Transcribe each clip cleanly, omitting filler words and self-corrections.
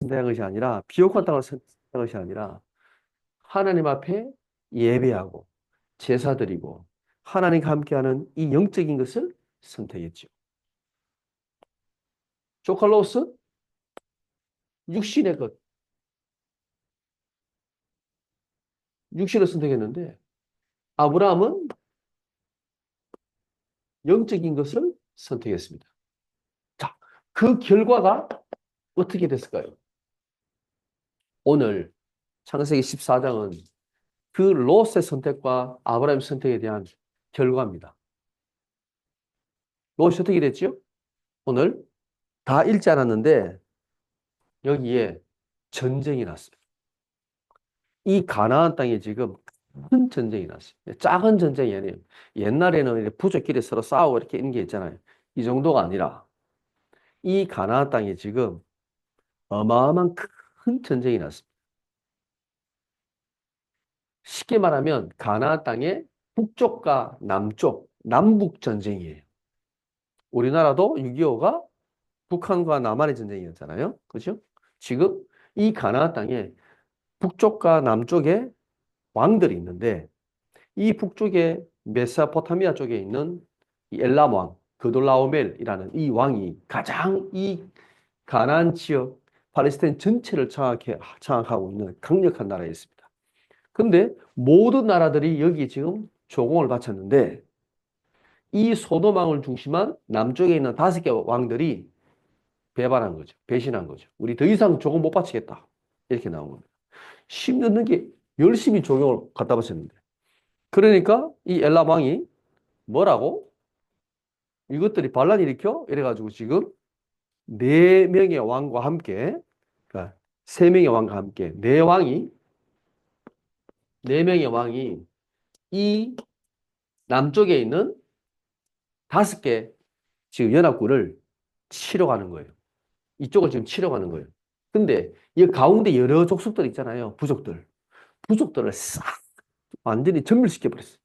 선택한 것이 아니라, 비옥한 땅을 선택한 것이 아니라, 하나님 앞에 예배하고, 제사 드리고, 하나님과 함께하는 이 영적인 것을 선택했죠. 조칼로스, 육신의 것, 육신을 선택했는데, 아브라함은 영적인 것을 선택했습니다. 자, 그 결과가 어떻게 됐을까요? 오늘 창세기 14장은 그 롯의 선택과 아브라함의 선택에 대한 결과입니다. 롯이 어떻게 됐죠? 오늘 다 읽지 않았는데 여기에 전쟁이 났어요. 이 가나안 땅에 지금 큰 전쟁이 났어요. 작은 전쟁이 아니에요. 옛날에는 이렇게 부족끼리 서로 싸우고 이렇게 있는 게 있잖아요. 이 정도가 아니라 이 가나안 땅에 지금 어마어마한 큰 전쟁이 났습니다. 쉽게 말하면 가나안 땅의 북쪽과 남쪽, 남북 전쟁이에요. 우리나라도 6.25가 북한과 남한의 전쟁이었잖아요. 그죠? 지금 이 가나안 땅에 북쪽과 남쪽에 왕들이 있는데 이 북쪽에 메소포타미아 쪽에 있는 이 엘람 왕, 그돌라오멜이라는 이 왕이 가장 이 가나안 지역 팔레스타인 전체를 장악하고 있는 강력한 나라였습니다. 근데 모든 나라들이 여기 지금 조공을 바쳤는데 이 소돔왕을 중심한 남쪽에 있는 5개 왕들이 배반한 거죠. 배신한 거죠. 우리 더 이상 조공 못 바치겠다. 이렇게 나온 겁니다. 심는 게 열심히 조공을 갖다 바쳤는데. 그러니까 이 엘람 왕이 뭐라고? 이것들이 반란 일으켜? 이래가지고 지금 4명의 왕과 함께, 그러니까 3명의 왕과 함께, 4명의 왕이 이 남쪽에 있는 5개 지금 연합군을 치러 가는 거예요. 이쪽을 지금 치러 가는 거예요. 근데 이 가운데 여러 족속들 있잖아요. 부족들. 부족들을 싹 완전히 전멸시켜 버렸어요.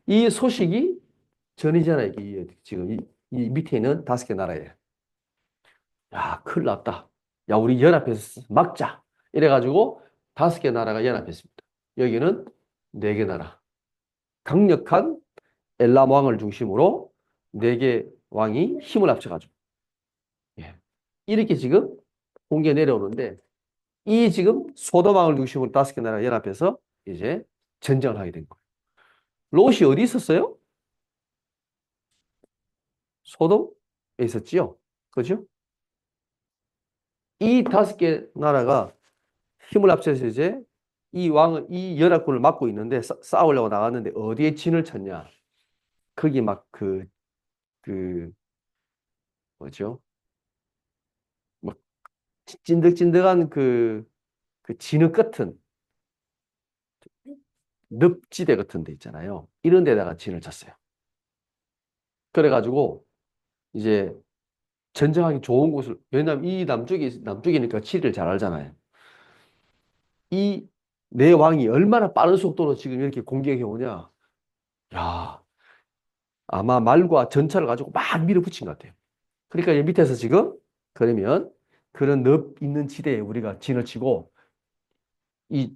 이 소식이 전이잖아요. 지금 이 밑에 있는 5개 나라에. 야, 큰일 났다. 야, 우리 연합해서 막자. 이래가지고 5개 나라가 연합했습니다. 여기는 4개 나라. 강력한 엘람 왕을 중심으로 4개 왕이 힘을 합쳐가지고. 예. 이렇게 지금 공개 내려오는데 이 지금 소돔왕을 중심으로 5개 나라가 연합해서 이제 전쟁을 하게 된 거예요. 롯이 어디 있었어요? 소돔에 있었지요. 그죠? 이 5개 나라가 힘을 합쳐서 이제 이 연합군을 막고 있는데 싸우려고 나갔는데 어디에 진을 쳤냐? 거기 막 뭐죠? 막 찐득찐득한 그 진흙 같은 늪지대 같은 데 있잖아요. 이런 데다가 진을 쳤어요. 그래가지고 이제 전쟁하기 좋은 곳을, 왜냐면 이 남쪽이니까 지리를 잘 알잖아요. 이 내 왕이 얼마나 빠른 속도로 지금 이렇게 공격해 오냐. 야, 아마 말과 전차를 가지고 막 밀어붙인 것 같아요. 그러니까 이 밑에서 지금 그러면 그런 늪 있는 지대에 우리가 진을 치고 이,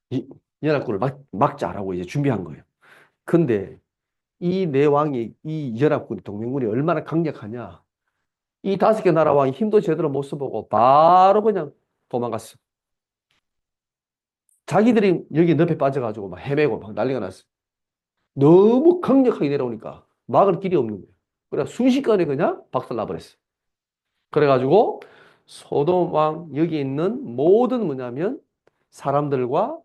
이 연합군을 막자라고 이제 준비한 거예요. 근데 이 내 왕이 이 연합군 동맹군이 얼마나 강력하냐. 이 5개 나라 왕이 힘도 제대로 못 써보고 바로 그냥 도망갔어. 자기들이 여기 늪에 빠져가지고 막 헤매고 막 난리가 났어. 너무 강력하게 내려오니까 막을 길이 없는 거예요. 그래 순식간에 그냥 박살나버렸어. 그래가지고 소돔 왕 여기 있는 모든 뭐냐면 사람들과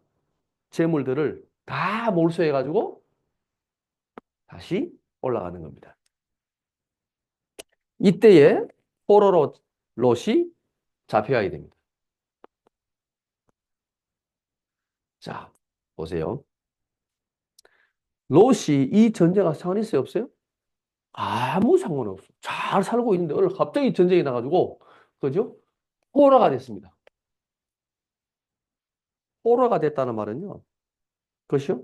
재물들을 다 몰수해가지고 다시 올라가는 겁니다. 이때에 포로로 롯이 잡혀가게 됩니다. 자, 보세요. 롯이 이 전쟁과 상관 있어요, 없어요? 아무 상관없어. 잘 살고 있는데 오늘 갑자기 전쟁이 나가지고, 그죠? 포로가 됐습니다. 포로가 됐다는 말은요. 그것이요?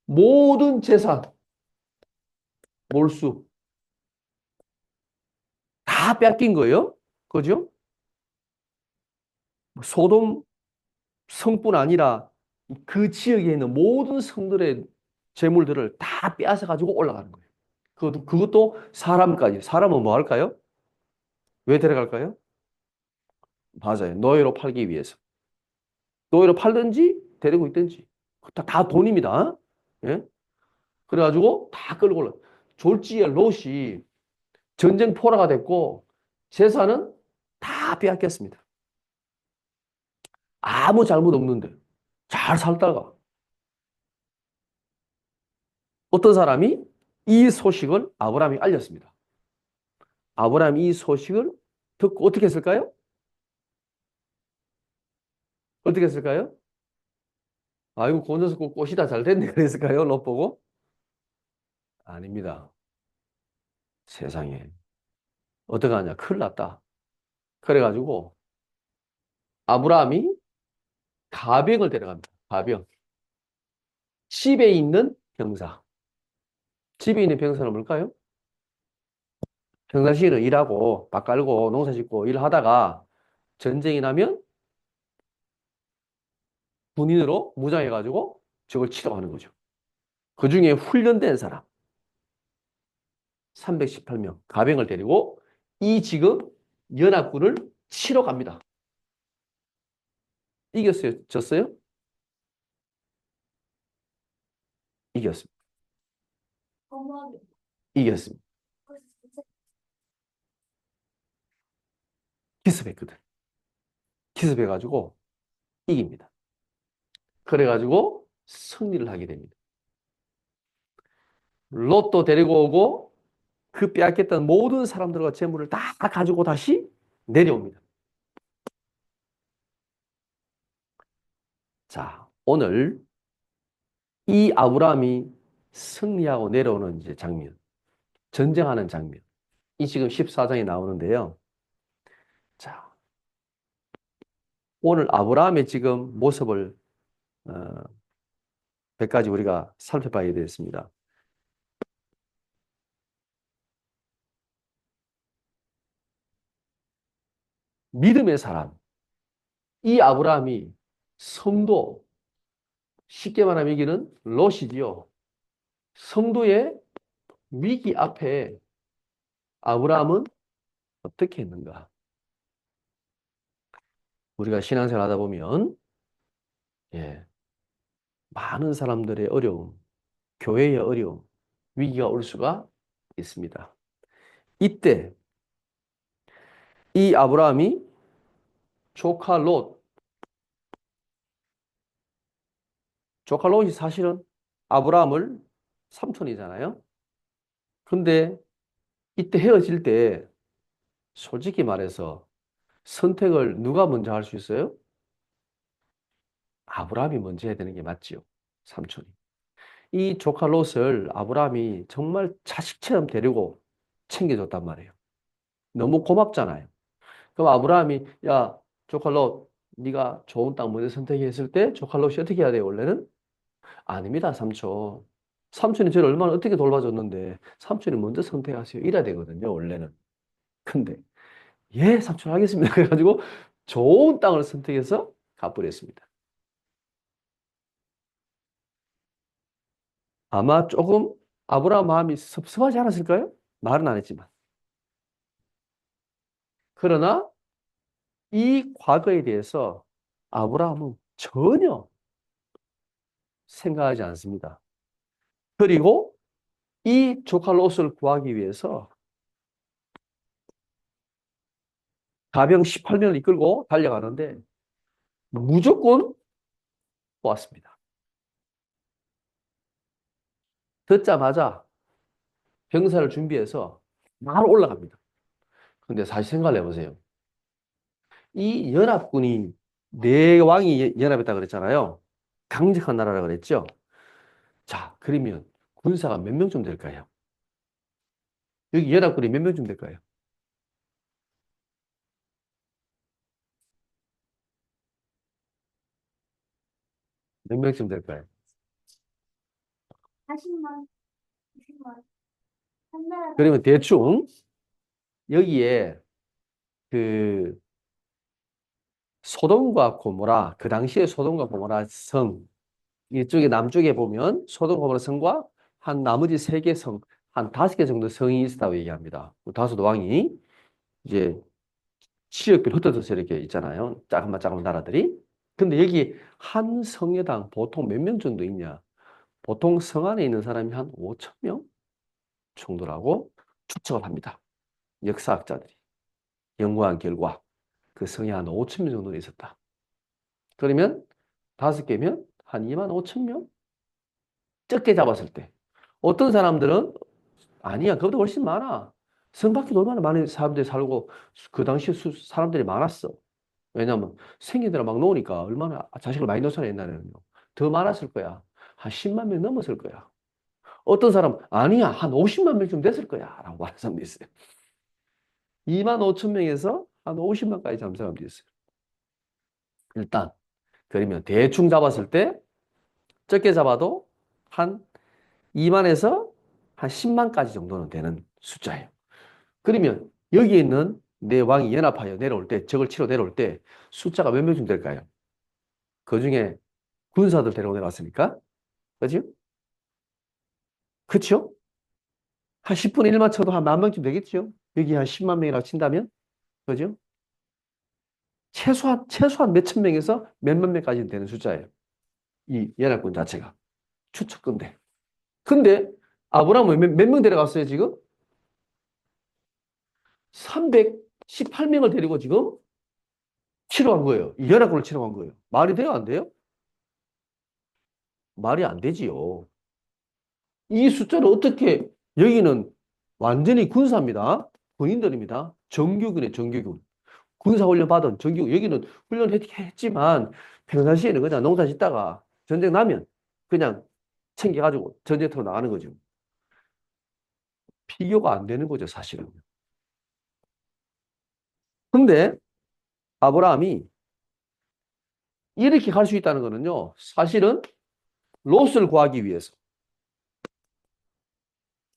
모든 재산, 몰수 다 뺏긴 거예요. 그죠? 소돔 성뿐 아니라 그 지역에 있는 모든 성들의 재물들을 다 빼앗아 가지고 올라가는 거예요. 그것도 사람까지. 사람은 뭐 할까요? 왜 데려갈까요? 맞아요. 노예로 팔기 위해서. 노예로 팔든지 데리고 있든지. 다 돈입니다. 예? 그래가지고 다 끌고 올라. 졸지에 롯이 전쟁 포로가 됐고 재산은 다 빼앗겼습니다. 아무 잘못 없는데 잘 살다가 어떤 사람이 이 소식을 아브라함이 알렸습니다. 아브라함이 이 소식을 듣고 어떻게 했을까요? 어떻게 했을까요? 아이고, 그 녀석 꽃이 다 잘 됐네. 그랬을까요? 롯 보고? 아닙니다. 세상에. 어떡하냐. 큰일 났다. 그래가지고 아브라함이 가병을 데려갑니다. 가병. 집에 있는 병사. 집에 있는 병사는 뭘까요? 평상시에는 일하고 밥 깔고 농사 짓고 일하다가 전쟁이 나면 군인으로 무장해가지고 적을 치러 가는 거죠. 그중에 훈련된 사람 318명 가병을 데리고 이 지금 연합군을 치러 갑니다. 이겼어요? 졌어요? 이겼습니다. 이겼습니다. 기습했거든. 기습해가지고 이깁니다. 그래가지고 승리를 하게 됩니다. 롯도 데리고 오고 그 빼앗겼던 모든 사람들과 재물을 다 가지고 다시 내려옵니다. 자, 오늘 이 아브라함이 승리하고 내려오는 이제 장면, 전쟁하는 장면. 이 지금 14장에 나오는데요. 자, 오늘 아브라함의 지금 모습을 어, 몇 가지 우리가 살펴봐야 되겠습니다. 믿음의 사람. 이 아브라함이 성도, 쉽게 말하면 여기는 롯이지요. 성도의 위기 앞에 아브라함은 어떻게 했는가? 우리가 신앙생활 하다 보면 예, 많은 사람들의 어려움, 교회의 어려움, 위기가 올 수가 있습니다. 이때 이 아브라함이 조카 롯, 조카 롯이 사실은 아브라함을 삼촌이잖아요. 근데 이때 헤어질 때 솔직히 말해서 선택을 누가 먼저 할 수 있어요? 아브라함이 먼저 해야 되는 게 맞지요. 삼촌이. 이 조카 롯을 아브라함이 정말 자식처럼 데리고 챙겨줬단 말이에요. 너무 고맙잖아요. 그럼 아브라함이 야 조카 롯 네가 좋은 땅 먼저 선택했을 때 조카 롯이 어떻게 해야 돼요 원래는? 아닙니다 삼촌. 삼촌이 저를 얼마나 어떻게 돌봐줬는데 삼촌이 먼저 선택하세요 이래야 되거든요 원래는. 근데 예 삼촌 하겠습니다. 그래가지고 좋은 땅을 선택해서 가버렸습니다. 아마 조금 아브라함 마음이 섭섭하지 않았을까요? 말은 안 했지만. 그러나 이 과거에 대해서 아브라함은 전혀 생각하지 않습니다. 그리고 이 조카 롯을 구하기 위해서 가병 18명을 이끌고 달려가는데 무조건 왔습니다. 듣자마자 병사를 준비해서 바로 올라갑니다. 근데 사실 생각을 해보세요. 이 연합군이 네 왕이 연합했다 그랬잖아요. 강력한 나라라 그랬죠. 자, 그러면 군사가 몇 명쯤 될까요? 여기 연합군이 몇 명쯤 될까요? 몇 명쯤 될까요? 40만, 20만. 그러면 대충 여기에 그 소돔과 고모라, 그 당시에 소돔과 고모라 성, 이쪽에 남쪽에 보면 소돔 고모라 성과 한 나머지 세 개 성, 한 다섯 개 정도 성이 있었다고 얘기합니다. 그 다섯 왕이 이제 지역별 흩어져서 이렇게 있잖아요. 작은 나라들이. 근데 여기 한 성에당 보통 몇 명 정도 있냐? 보통 성 안에 있는 사람이 한 5천 명 정도라고 추측을 합니다. 역사학자들이 연구한 결과 그 성에 한 5천 명 정도 있었다. 그러면 다섯 개면 한 2만 5천 명? 적게 잡았을 때. 어떤 사람들은 아니야, 그보다 훨씬 많아. 성 밖에 얼마나 많은 사람들이 살고 그 당시에 사람들이 많았어. 왜냐면 생기들아 막 놓으니까 얼마나 자식을 많이 놓잖아 옛날에는요. 더 많았을 거야. 한 10만 명 넘었을 거야. 어떤 사람 아니야, 한 50만 명쯤 됐을 거야 라고 말하는 사람도 있어요. 2만 5천 명에서 한 50만까지 잡은 사람도 있어요. 일단 그러면 대충 잡았을 때 적게 잡아도 한 2만에서 한 10만까지 정도는 되는 숫자예요. 그러면 여기 있는 내 왕이 연합하여 내려올 때, 적을 치러 내려올 때 숫자가 몇 명쯤 될까요? 그 중에 군사들 데리고 내려왔으니까. 그죠? 그쵸? 한 10분의 1만 쳐도 한 만 명쯤 되겠죠? 여기 한 10만 명이라고 친다면? 그죠? 최소한 몇천 명에서 몇만 명까지는 되는 숫자예요. 이 연합군 자체가. 추측근데. 근데 아브라함은 몇 명 데려갔어요, 지금? 318명을 데리고 지금 치러 간 거예요. 이 연합군을 치러 간 거예요. 말이 돼요, 안 돼요? 말이 안 되지요. 이 숫자를 어떻게, 여기는 완전히 군사입니다. 군인들입니다. 정규군이에요, 정규군. 군사훈련 받은 정규군. 여기는 훈련했지만 평상시에는 그냥 농사 짓다가 전쟁 나면 그냥 챙겨가지고 전쟁터로 나가는 거죠. 비교가 안 되는 거죠, 사실은. 근데 아브라함이 이렇게 갈 수 있다는 거는요, 사실은 롯을 구하기 위해서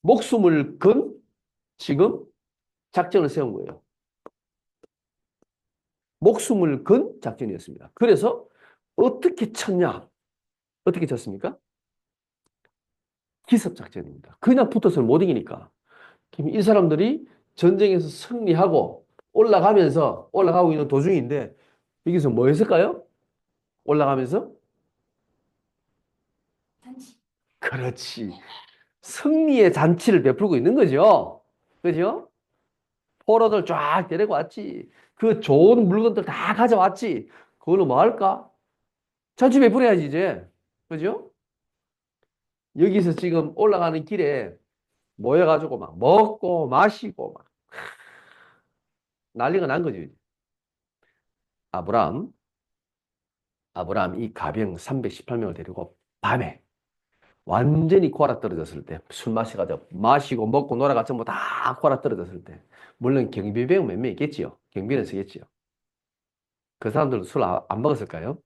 목숨을 건 지금 작전을 세운 거예요. 목숨을 건 작전이었습니다. 그래서 어떻게 쳤냐? 어떻게 쳤습니까? 기습 작전입니다. 그냥 붙어서 못 이기니까. 이 사람들이 전쟁에서 승리하고 올라가고 있는 도중인데 여기서 뭐 했을까요? 올라가면서? 그렇지. 승리의 잔치를 베풀고 있는 거죠. 그죠? 포로들 쫙 데리고 왔지. 그 좋은 물건들 다 가져왔지. 그걸로 뭐 할까? 잔치 베풀어야지, 이제. 그죠? 여기서 지금 올라가는 길에 모여가지고 막 먹고 마시고 막 난리가 난 거지. 아브람, 아브람 이 가병 318명을 데리고 밤에 완전히 골아 떨어졌을 때, 술 마셔가지고 마시고 먹고 놀아가 전부 다 골아 떨어졌을 때, 물론 경비병 몇 명 있겠지요. 경비는 쓰겠지요. 그 사람들도 술 안 먹었을까요?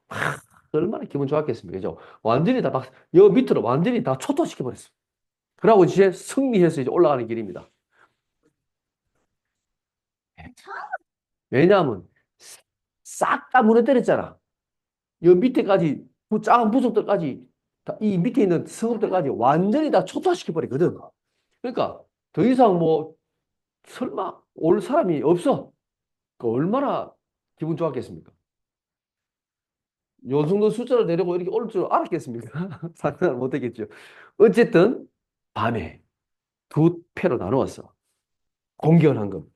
하, 얼마나 기분 좋았겠습니까? 그죠? 완전히 다 여 밑으로 완전히 다 초토시켜버렸어. 그러고 이제 승리해서 이제 올라가는 길입니다. 왜냐하면 싹 다 무너뜨렸잖아. 여 밑에까지, 그 작은 부속들까지, 이 밑에 있는 성읍들까지 완전히 다 초토화시켜버리거든. 그러니까 더 이상 뭐 설마 올 사람이 없어. 그 얼마나 기분 좋았겠습니까? 요 정도 숫자를 내려고 이렇게 올 줄 알았겠습니까? 상상을 못했겠죠. 어쨌든 밤에 두 패로 나누었어. 공격을 한 겁니다.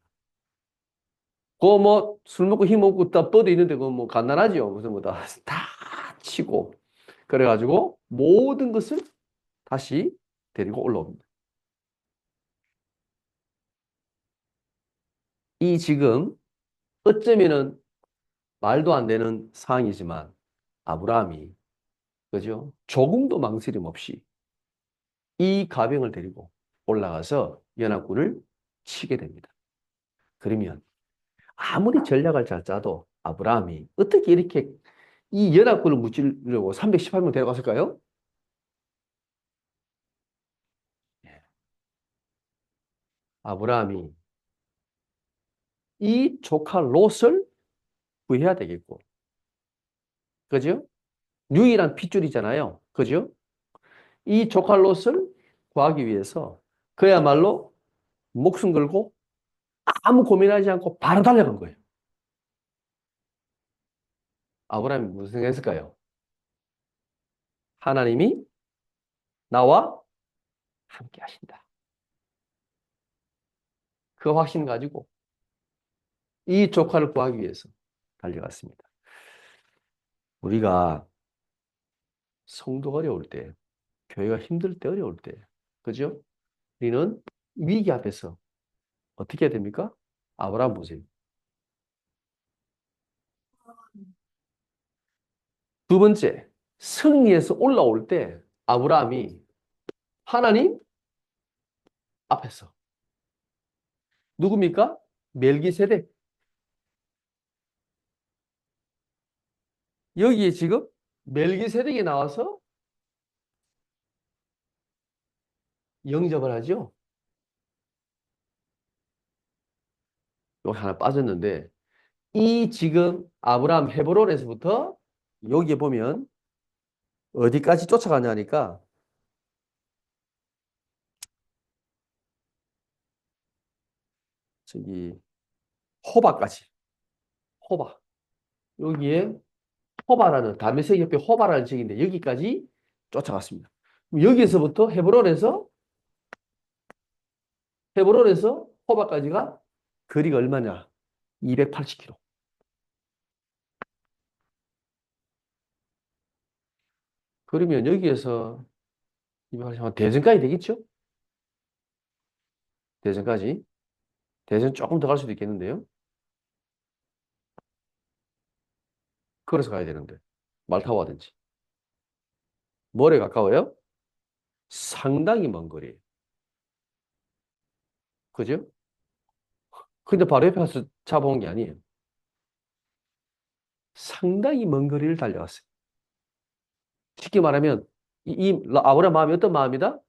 그거 뭐 술 먹고 힘 없고 다 뻗어 있는데 그거 뭐 간단하지요. 무슨 뭐 다 치고 그래가지고 모든 것을 다시 데리고 올라옵니다. 이 지금 어쩌면은 말도 안 되는 상황이지만 아브라함이 그죠? 조금도 망설임 없이 이 가병을 데리고 올라가서 연합군을 치게 됩니다. 그러면 아무리 전략을 잘 짜도 아브라함이 어떻게 이렇게 이 연합군을 무찌르려고 318명 데려갔을까요? 예. 아브라함이 이 조카 롯을 구해야 되겠고. 그죠? 유일한 핏줄이잖아요. 그죠? 이 조카 롯을 구하기 위해서 그야말로 목숨 걸고 아무 고민하지 않고 바로 달려간 거예요. 아브라함이 무슨 생각했을까요? 하나님이 나와 함께 하신다. 그 확신 가지고 이 조카를 구하기 위해서 달려갔습니다. 우리가 성도 어려울 때, 교회가 힘들 때, 어려울 때, 그죠? 우리는 위기 앞에서 어떻게 해야 됩니까? 아브라함 보세요. 두 번째, 승리에서 올라올 때 아브라함이 하나님 앞에서 누굽니까? 멜기세덱. 여기에 지금 멜기세덱이 나와서 영접을 하죠. 여기 하나 빠졌는데 이 지금 아브라함 헤브론에서부터 여기에 보면 어디까지 쫓아가냐니까 저기 호바까지. 호바. 여기에 호바라는 다메섹 옆에 호바라는 지역인데 여기까지 쫓아갔습니다. 여기에서부터 헤브론에서 호바까지가 거리가 얼마냐? 280km. 그러면 여기에서 280km 대전까지 되겠죠? 대전까지. 대전 조금 더 갈 수도 있겠는데요. 걸어서 가야 되는데. 말 타고 가든지. 뭐에 가까워요? 상당히 먼 거리예요. 그죠? 근데 바로 옆에 가서 잡아온 게 아니에요. 상당히 먼 거리를 달려갔어요. 쉽게 말하면 아브라함 마음이 어떤 마음이다?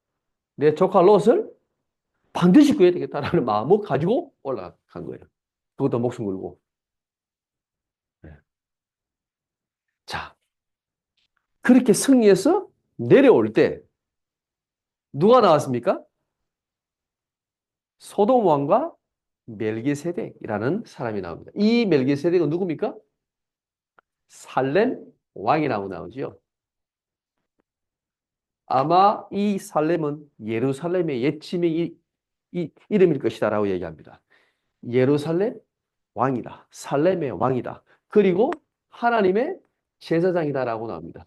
내 조카 롯을 반드시 구해야 되겠다라는 마음을 가지고 올라간 거예요. 그것도 목숨 걸고. 네. 자, 그렇게 승리해서 내려올 때 누가 나왔습니까? 소돔 왕과 멜기세덱이라는 사람이 나옵니다. 이 멜기세덱은 누굽니까? 살렘 왕이라고 나오죠. 아마 이 살렘은 예루살렘의 옛 지명이 이름일 것이다라고 얘기합니다. 예루살렘 왕이다. 살렘의 왕이다. 그리고 하나님의 제사장이다라고 나옵니다.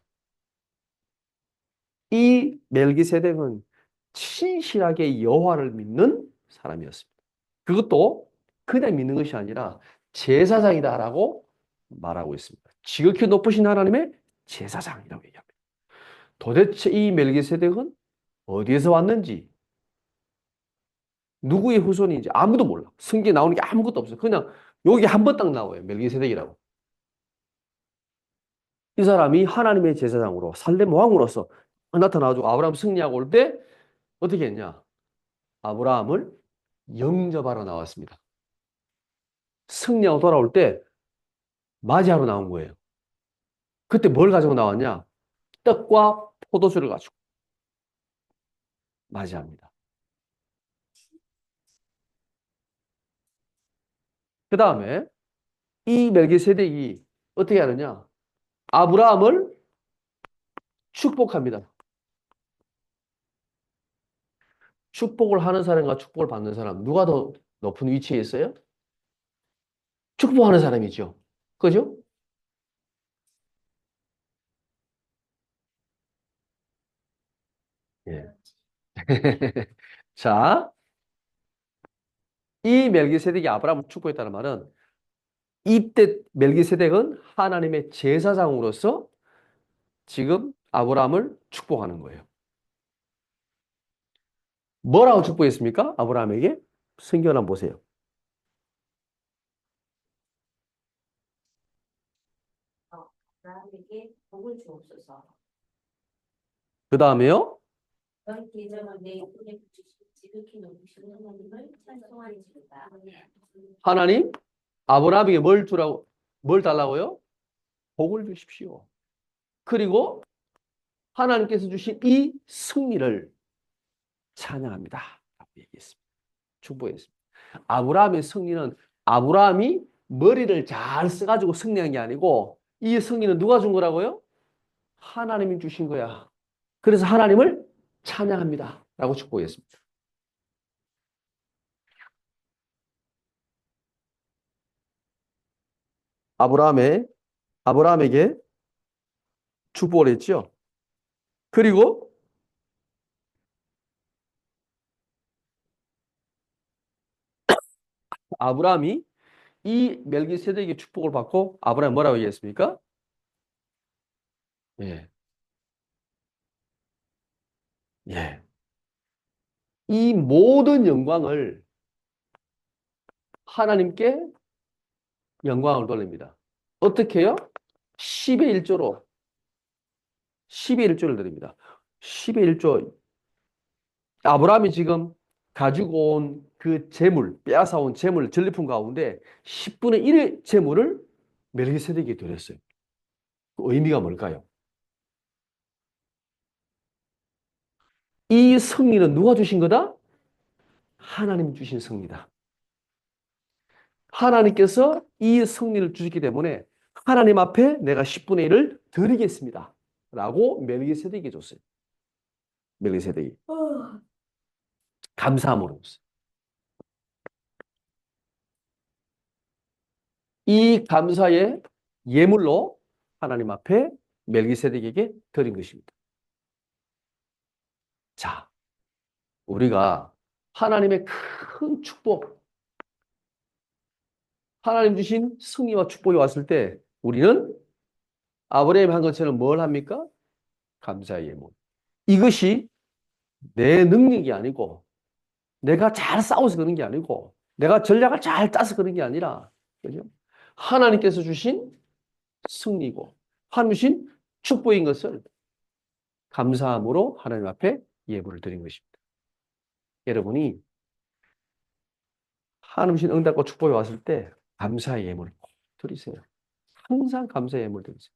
이 멜기세덱은 신실하게 여호와를 믿는 사람이었습니다. 그것도 그냥 믿는 것이 아니라 제사장이다라고 말하고 있습니다. 지극히 높으신 하나님의 제사장이라고 얘기합니다. 도대체 이 멜기세덱은 어디에서 왔는지, 누구의 후손인지 아무도 몰라. 성경에 나오는 게 아무것도 없어요. 그냥 여기 한 번 딱 나와요. 멜기세덱이라고. 이 사람이 하나님의 제사장으로 살렘 왕으로서 나타나가지고 아브라함 승리하고 올 때 어떻게 했냐? 아브라함을 영접하러 나왔습니다. 승리하고 돌아올 때 맞이하러 나온 거예요. 그때 뭘 가지고 나왔냐? 떡과 포도주를 가지고 맞이합니다. 그 다음에 이 멜기세덱이 어떻게 하느냐? 아브라함을 축복합니다. 축복을 하는 사람과 축복을 받는 사람 누가 더 높은 위치에 있어요? 축복하는 사람이죠. 그죠? 예. 자, 이 멜기세덱이 아브라함을 축복했다는 말은 이때 멜기세덱은 하나님의 제사장으로서 지금 아브라함을 축복하는 거예요. 뭐라고 축복했습니까? 아브라함에게? 성경 한번 보세요. 나에게 복을 주옵소서. 그 다음에요. 너희 계정을 내 손에 붙이시고 지극히 높으신 하나님을 찬송하리이다. 하나님, 아브라함에게 뭘 주라고? 뭘 달라고요? 복을 주십시오. 그리고 하나님께서 주신 이 승리를 찬양합니다. 라고 얘기했습니다. 축복했습니다. 아브라함의 승리는 아브라함이 머리를 잘 써가지고 승리한 게 아니고 이 승리는 누가 준 거라고요? 하나님이 주신 거야. 그래서 하나님을 찬양합니다. 라고 축복했습니다. 아브라함에게 축복을 했죠. 그리고 아브라함이 이 멜기세덱의 축복을 받고 아브라함이 뭐라고 얘기했습니까? 예, 예. 이 모든 영광을 하나님께 영광을 돌립니다. 어떻게 해요? 10의 1조로, 10의 1조를 드립니다. 10의 1조. 아브라함이 지금 가지고 온 그 재물, 빼앗아온 재물, 전리품 가운데 10분의 1의 재물을 멜기세덱에게 드렸어요. 그 의미가 뭘까요? 이 승리는 누가 주신 거다? 하나님 주신 승리다. 하나님께서 이 승리를 주셨기 때문에 하나님 앞에 내가 10분의 1을 드리겠습니다. 라고 멜기세덱에게 줬어요. 멜기세덱이. 감사함으로 줬어요. 이 감사의 예물로 하나님 앞에 멜기세덱에게 드린 것입니다. 자, 우리가 하나님의 큰 축복, 하나님 주신 승리와 축복이 왔을 때 우리는 아브라함이 한 것처럼 뭘 합니까? 감사의 예물. 이것이 내 능력이 아니고 내가 잘 싸워서 그런 게 아니고 내가 전략을 잘 짜서 그런 게 아니라 그죠? 하나님께서 주신 승리고 하나님 주신 축복인 것을 감사함으로 하나님 앞에 예물을 드린 것입니다. 여러분이 하나님 주신 응답과 축복이 왔을 때 감사의 예물을 꼭 드리세요. 항상 감사의 예물 드리세요.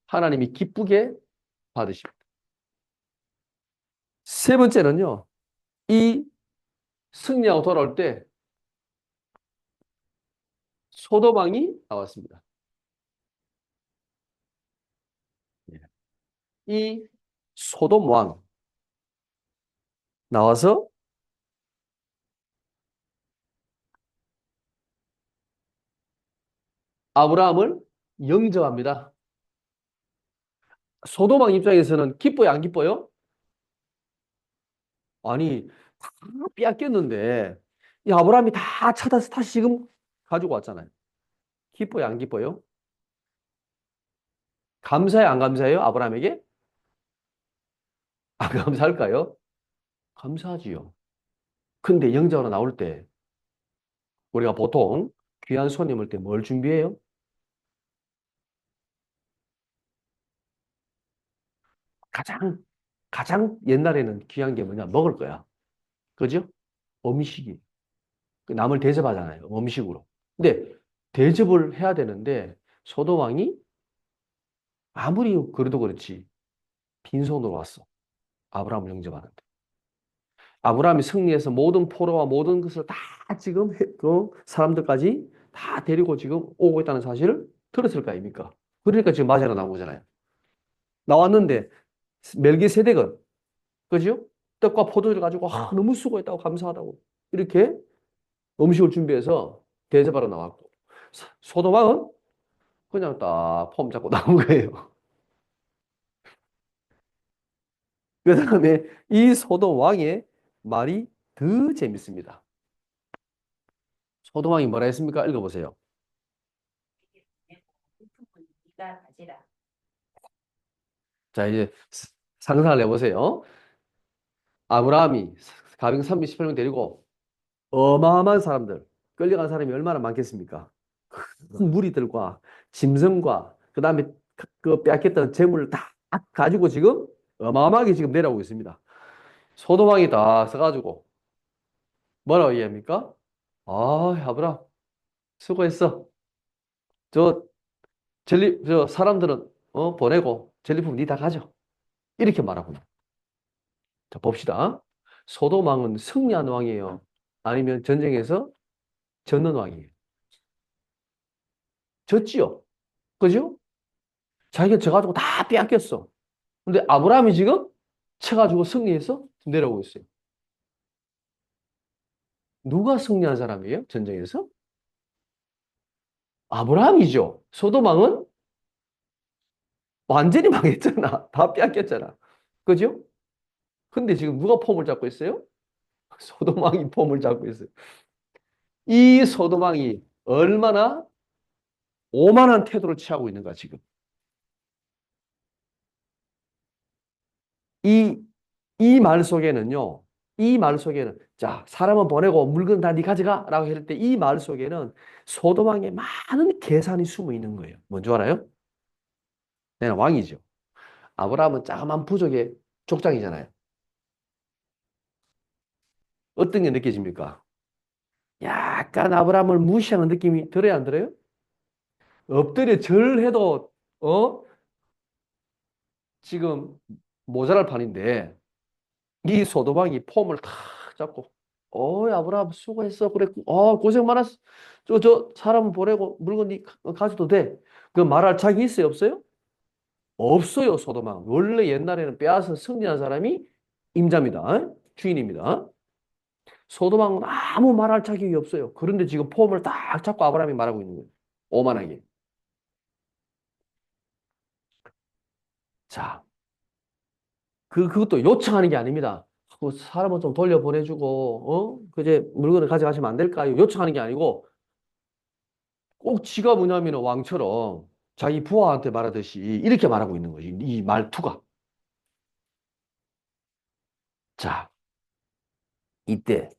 하나님이 기쁘게 받으십니다. 세 번째는요. 이 승리하고 돌아올 때 소도망이 나왔습니다. 예. 이 소돔 왕 나와서 아브라함을 영접합니다. 소돔 왕 입장에서는 기뻐요, 안 기뻐요? 아니, 다 빼앗겼는데 이 아브라함이 다 찾아서 다시 지금 가지고 왔잖아요. 기뻐요, 안 기뻐요? 감사해요, 안 감사해요? 아브라함에게? 안 감사할까요? 감사하지요. 근데 영접하러 나올 때 우리가 보통 귀한 손님 올 때 뭘 준비해요? 가장 가장 옛날에는 귀한 게 뭐냐? 먹을 거야. 그죠? 음식이. 그 남을 대접하잖아요. 음식으로. 근데 대접을 해야 되는데 소돔 왕이 아무리 그래도 그렇지 빈손으로 왔어. 아브라함을 영접하는데. 아브라함이 승리해서 모든 포로와 모든 것을 다 지금 그 사람들까지 다 데리고 지금 오고 있다는 사실을 들었을 거 아닙니까? 그러니까 지금 마자가 나온 거잖아요. 나왔는데 멜기세덱은 그죠? 떡과 포도주를 가지고 너무 수고했다고 감사하다고 이렇게 음식을 준비해서 대접하러 나왔고 소돔왕은 그냥 딱 폼 잡고 나온 거예요. 그 다음에 이 소돔 왕의 말이 더 재밌습니다. 소돔 왕이 뭐라 했습니까? 읽어보세요. 네가 가지라. 자, 이제 상상을 해보세요. 아브라함이 가병 318명 데리고 어마어마한 사람들, 끌려간 사람이 얼마나 많겠습니까? 큰 무리들과 짐승과 그 다음에 그 빼앗겼던 재물을 다 가지고 지금 어마어마하게 지금 내려오고 있습니다. 소돔왕이 다 써가지고 뭐라고 얘기합니까? 아, 아브라함, 수고했어. 저 저 사람들은 보내고 전리품 니 다 가져. 이렇게 말하고. 자, 봅시다. 소도망은 승리한 왕이에요. 아니면 전쟁에서 졌는 왕이에요. 졌지요. 그죠? 자기가 져가지고 다 빼앗겼어. 근데 아브라함이 지금 쳐가지고 승리해서 내려오고 있어요. 누가 승리한 사람이에요? 전쟁에서? 아브라함이죠. 소도망은 완전히 망했잖아. 다 빼앗겼잖아. 그죠? 근데 지금 누가 폼을 잡고 있어요? 소도망이 폼을 잡고 있어요. 이 소도망이 얼마나 오만한 태도를 취하고 있는가, 지금. 이, 이 말 속에는요, 이 말 속에는, 자, 사람은 보내고 물건 다 네 가져가 라고 할 때 이 말 속에는 소도망의 많은 계산이 숨어 있는 거예요. 뭔지 알아요? 내가 왕이죠. 아브라함은 자그마한 부족의 족장이잖아요. 어떤 게 느껴집니까? 약간 아브라함을 무시하는 느낌이 들어야 안 들어요? 엎드려 절해도, 지금 모자랄 판인데, 이 소도망이 폼을 탁 잡고, 아브라함 수고했어. 그래, 고생 많았어. 저 사람 보내고 물건 니 가져도 돼. 그 말할 자기 있어요, 없어요? 없어요, 소도망. 원래 옛날에는 빼앗아 승리한 사람이 임자입니다. 주인입니다. 소도망은 아무 말할 자격이 없어요. 그런데 지금 폼을 딱 잡고 아브라함이 말하고 있는 거예요. 오만하게. 자, 그것도 요청하는 게 아닙니다. 그 사람은 좀 돌려보내주고, 그제 물건을 가져가시면 안 될까요? 요청하는 게 아니고, 꼭 지가 뭐냐면 왕처럼 자기 부하한테 말하듯이 이렇게 말하고 있는 거지. 이 말투가. 자, 이때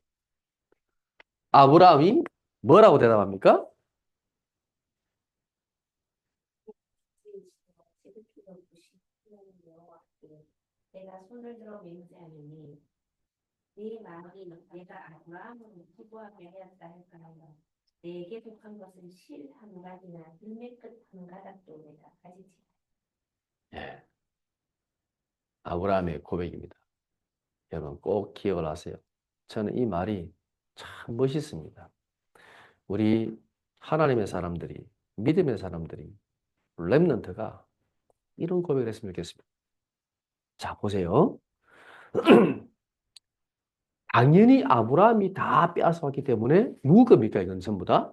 아브라함이 뭐라고 대답합니까? 지극히도 부시는 여호와께 내가 손을 들어 맹세하노니 네 마음이 내가 아브라함을 기부하게 하였다 할까하여 내게 속한 것은 실 한 가지나 들매 끝 한 가닥도 내가 가지지. 예, 아브라함의 고백입니다. 여러분 꼭 기억을 하세요. 저는 이 말이 참 멋있습니다. 우리 하나님의 사람들이, 믿음의 사람들이, 렘넌트가 이런 고백을 했으면 좋겠습니다. 자, 보세요. 당연히 아브라함이 다 빼앗아왔기 때문에 누구 겁니까? 이건 전부 다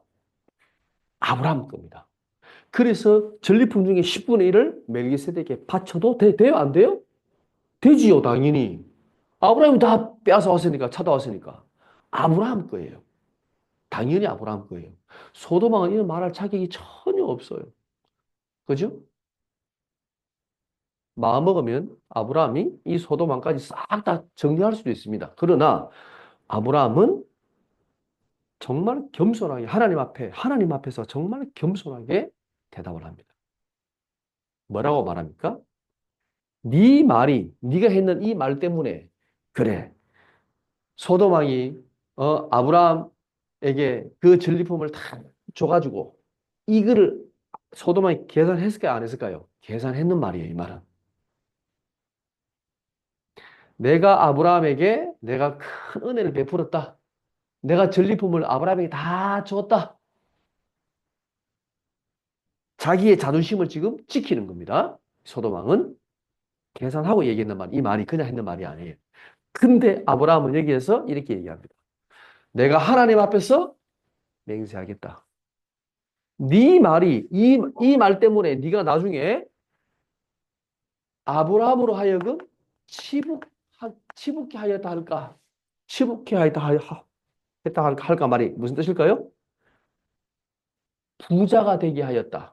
아브라함 겁니다. 그래서 전리품 중에 10분의 1을 멜기세덱에게 바쳐도 돼요? 안 돼요? 되지요, 당연히. 아브라함이 다 빼앗아왔으니까, 찾아왔으니까. 아브라함 거예요. 당연히 아브라함 거예요. 소도망은 이런 말할 자격이 전혀 없어요. 그죠? 마음먹으면 아브라함이 이 소도망까지 싹 다 정리할 수도 있습니다. 그러나 아브라함은 정말 겸손하게 하나님 앞에서 정말 겸손하게 대답을 합니다. 뭐라고 말합니까? 네 말이 네가 했는 이 말 때문에 그래. 소돔왕이 아브라함에게 그 전리품을 다 줘가지고 이거를 소돔왕이 계산했을까요? 안 했을까요? 계산했는 말이에요, 이 말은. 내가 큰 은혜를 베풀었다. 내가 전리품을 아브라함에게 다 줬다. 자기의 자존심을 지금 지키는 겁니다. 소돔왕은 계산하고 얘기했는 말, 이 말이 그냥 했는 말이 아니에요. 근데 아브라함은 여기에서 이렇게 얘기합니다. 내가 하나님 앞에서 맹세하겠다. 네 말이 이 말 때문에 네가 나중에 아브라함으로 하여금 치북 치북케 하였다 할까? 치북케 했다 할까 말이 무슨 뜻일까요? 부자가 되게 하였다.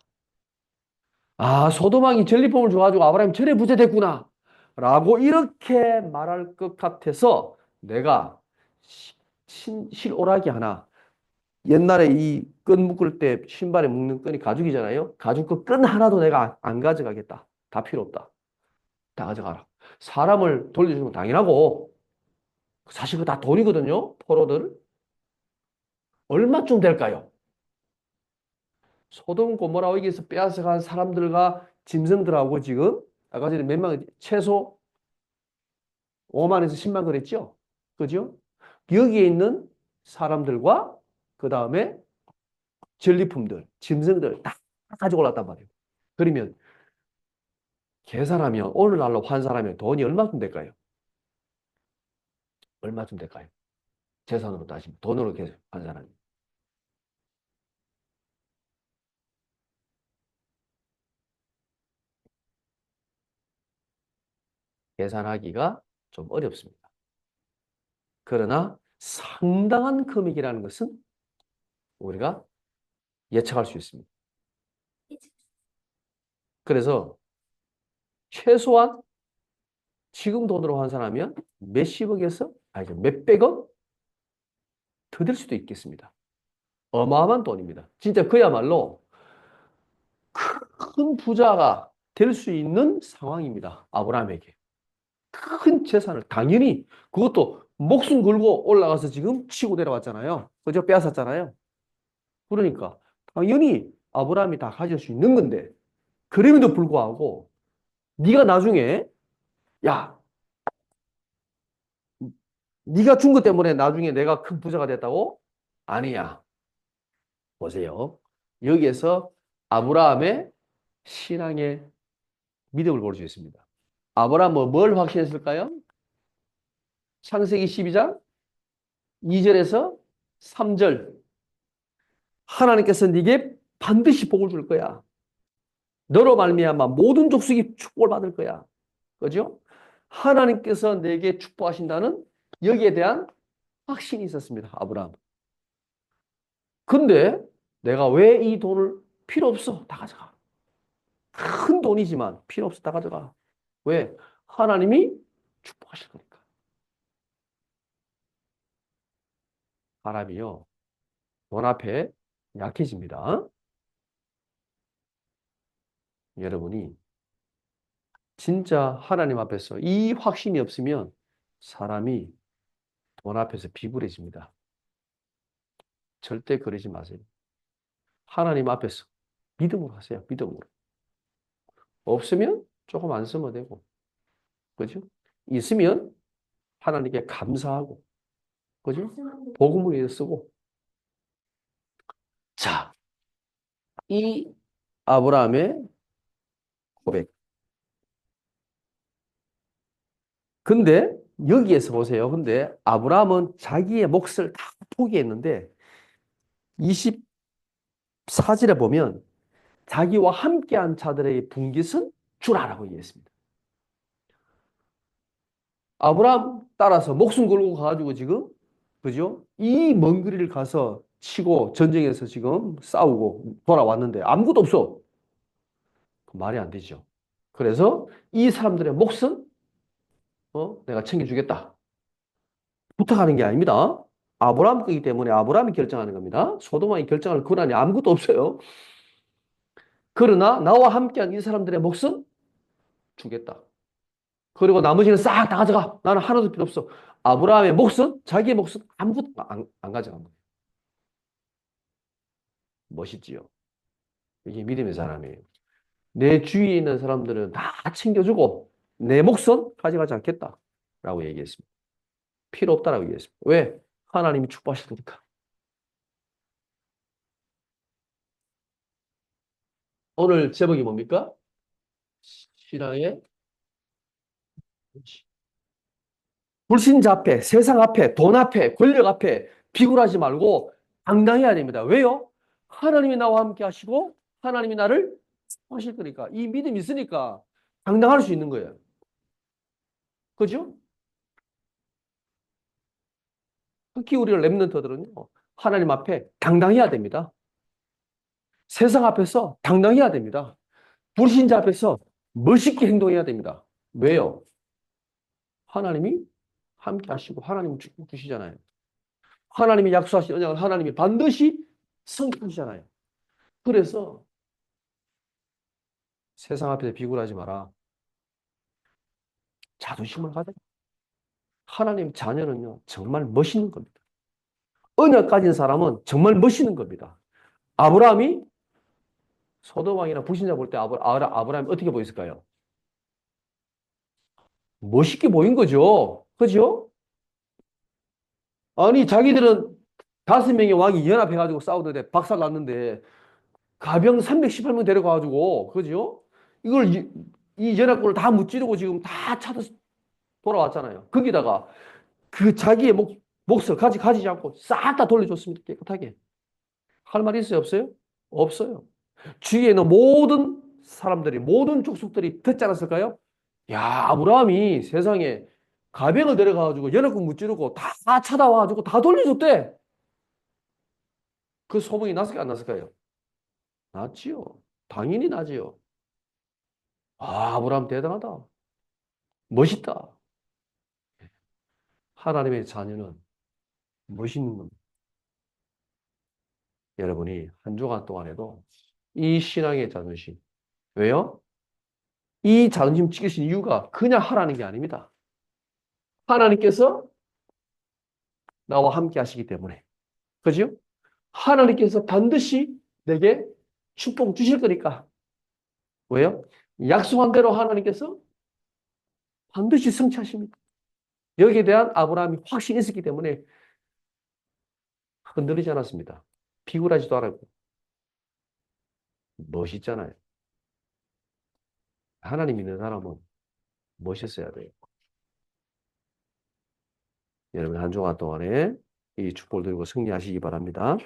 아, 소도망이 전리품을 줘가지고 아브라함이 절에 부자 됐구나. 라고 이렇게 말할 것 같아서 내가 실오라기 하나 옛날에 이 끈 묶을 때 신발에 묶는 끈이 가죽이잖아요. 가죽 그 끈 하나도 내가 안 가져가겠다. 다 필요 없다. 다 가져가라. 사람을 돌려주는 건 당연하고 사실 그거 다 돈이거든요. 포로들. 얼마쯤 될까요? 소돔 고모라 여기서 빼앗아간 사람들과 짐승들하고 지금 아까 전에 몇 명, 최소 5만에서 10만 그랬죠? 그죠? 여기에 있는 사람들과 그 다음에 전리품들, 짐승들 다 가지고 올랐단 말이에요. 그러면 계산하면 오늘날로 환산하면 돈이 얼마쯤 될까요? 얼마쯤 될까요? 재산으로 따지면 돈으로 환산하면 계산하기가 좀 어렵습니다. 그러나 상당한 금액이라는 것은 우리가 예측할 수 있습니다. 그래서 최소한 지금 돈으로 환산하면 몇십억에서 아니 몇백억 더 될 수도 있겠습니다. 어마어마한 돈입니다. 진짜 그야말로 큰 부자가 될 수 있는 상황입니다. 아브라함에게. 큰 재산을 당연히 그것도 목숨 걸고 올라가서 지금 치고 내려왔잖아요. 그죠? 빼앗았잖아요. 그러니까 당연히 아브라함이 다 가질 수 있는 건데 그럼에도 불구하고 네가 나중에 야 네가 준 것 때문에 나중에 내가 큰 부자가 됐다고? 아니야. 보세요. 여기에서 아브라함의 신앙의 믿음을 볼 수 있습니다. 아브라함은 뭘 확신했을까요? 창세기 12장 2절에서 3절. 하나님께서 네게 반드시 복을 줄 거야. 너로 말미암아 모든 족속이 축복을 받을 거야. 그죠? 하나님께서 내게 축복하신다는 여기에 대한 확신이 있었습니다. 아브라함. 근데 내가 왜 이 돈을 필요 없어. 다 가져가. 큰 돈이지만 필요 없어. 다 가져가. 왜? 하나님이 축복하실 거니까. 사람이요. 돈 앞에 약해집니다. 여러분이 진짜 하나님 앞에서 이 확신이 없으면 사람이 돈 앞에서 비굴해집니다. 절대 그러지 마세요. 하나님 앞에서 믿음으로 하세요. 믿음으로. 없으면 조금 안 쓰면 되고. 그죠? 있으면 하나님께 감사하고. 그죠? 복음을 위해서 쓰고. 자, 이 아브라함의 고백. 근데 여기에서 보세요. 근데 아브라함은 자기의 몫을 다 포기했는데 24절에 보면 자기와 함께한 자들의 분깃은 주라라고 얘기했습니다. 아브라함 따라서 목숨 걸고 가가지고 지금 그죠? 이 먼 거리를 가서 치고 전쟁에서 지금 싸우고 돌아왔는데 아무것도 없어. 말이 안 되죠. 그래서 이 사람들의 몫은 내가 챙겨주겠다. 부탁하는 게 아닙니다. 아브라함 거기 때문에 아브라함이 결정하는 겁니다. 소돔이 결정할 권한이 아무것도 없어요. 그러나 나와 함께한 이 사람들의 몫은 주겠다. 그리고 나머지는 싹 다 가져가. 나는 하나도 필요 없어. 아브라함의 몫은 자기의 몫은 아무것도 안 가져간 거예요. 멋있지요. 이게 믿음의 사람이에요. 내 주위에 있는 사람들은 다 챙겨주고 내 몫은 가져가지 않겠다라고 얘기했습니다. 필요 없다라고 얘기했습니다. 왜? 하나님이 축복하실 테니까. 오늘 제목이 뭡니까? 신앙의 불신자 앞에, 세상 앞에, 돈 앞에, 권력 앞에 비굴하지 말고 당당해야 됩니다. 왜요? 하나님이 나와 함께 하시고 하나님이 나를 하실 거니까. 이 믿음이 있으니까 당당할 수 있는 거예요. 그죠? 특히 우리가 랩런터들은요. 하나님 앞에 당당해야 됩니다. 세상 앞에서 당당해야 됩니다. 불신자 앞에서 멋있게 행동해야 됩니다. 왜요? 하나님이 함께 하시고 하나님이 축복 주시잖아요. 하나님이 약속하신 언약을 하나님이 반드시 성취하시잖아요. 그래서 세상 앞에서 비굴하지 마라. 자존심을 가져. 하나님 자녀는요, 정말 멋있는 겁니다. 언약 가진 사람은 정말 멋있는 겁니다. 아브라함이 소돔 왕이나 불신자 볼 때 아브라함이 어떻게 보였을까요? 멋있게 보인 거죠. 그죠? 아니, 자기들은 5명의 왕이 연합해가지고 싸우는데 박살 났는데 가병 318명 데려가가지고, 그죠? 이걸, 이 연합군을 다 무찌르고 지금 다 찾아 돌아왔잖아요. 거기다가 그 자기의 몫을 가지지 않고 싹 다 돌려줬습니다. 깨끗하게. 할 말이 있어요? 없어요? 없어요. 주위에는 모든 사람들이, 모든 족속들이 듣지 않았을까요? 야, 아브라함이 세상에 가병을 데려가가지고 연합군 무찌르고 다 찾아와가지고 다 돌려줬대. 그 소문이 났을까, 안 났을까요? 났지요. 당연히 나지요. 아, 아브라함 대단하다. 멋있다. 하나님의 자녀는 멋있는 겁니다. 여러분이 한 주간 동안에도 이 신앙의 자존심. 왜요? 이 자존심 지키신 이유가 그냥 하라는 게 아닙니다. 하나님께서 나와 함께 하시기 때문에. 그죠? 하나님께서 반드시 내게 축복 주실 거니까. 왜요? 약속한 대로 하나님께서 반드시 성취하십니다. 여기에 대한 아브라함이 확신이 있었기 때문에 흔들리지 않았습니다. 비굴하지도 않았고 멋있잖아요. 하나님 믿는 사람은 멋있어야 돼요. 여러분 한 주간 동안에 이 축복을 드리고 승리하시기 바랍니다.